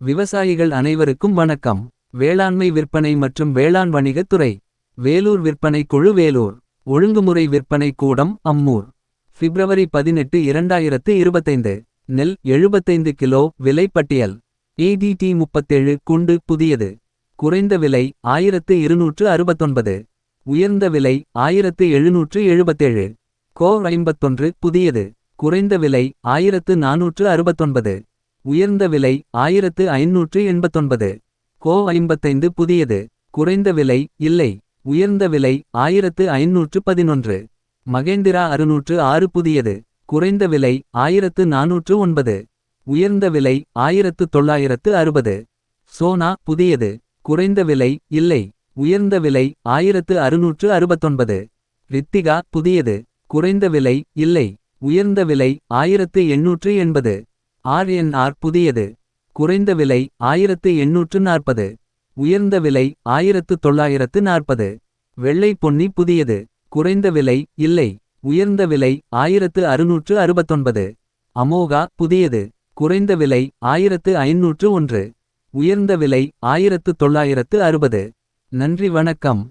விவசாயிகள் அனைவருக்கும் வணக்கம். வேளாண்மை விற்பனை மற்றும் வேளாண் வணிகத் துறை. வேலூர் விற்பனை குழு வேலூர். ஒழுங்குமுறை விற்பனை கூடம் அம்மூர். பிப்ரவரி 18 2025. நெல் 75 கிலோ விலை பட்டியல். ADT 37 குண்டு புதியது. குறைந்த விலை 1269. உயர்ந்த விலை 1777. கோ 51 புதியது. குறைந்த விலை 1469. உயர்ந்த விலை 1589. கோ 55 புதியது. குறைந்த விலை இல்லை. உயர்ந்த விலை 1511. மகேந்திரா 606 புதியது. குறைந்த விலை 1409. உயர்ந்த விலை 1960. சோனா புதியது. குறைந்த விலை இல்லை. உயர்ந்த விலை 1669. ரித்திகா புதியது. குறைந்த விலை இல்லை. உயர்ந்த விலை 1880. RNR புதியது. குறைந்த விலை 1840. உயர்ந்த விலை 1940. வெள்ளை பொன்னி புதியது. குறைந்த விலை இல்லை. உயர்ந்த விலை 1669. அமோகா புதியது. குறைந்த விலை 1501. உயர்ந்த விலை 1960. நன்றி வணக்கம்.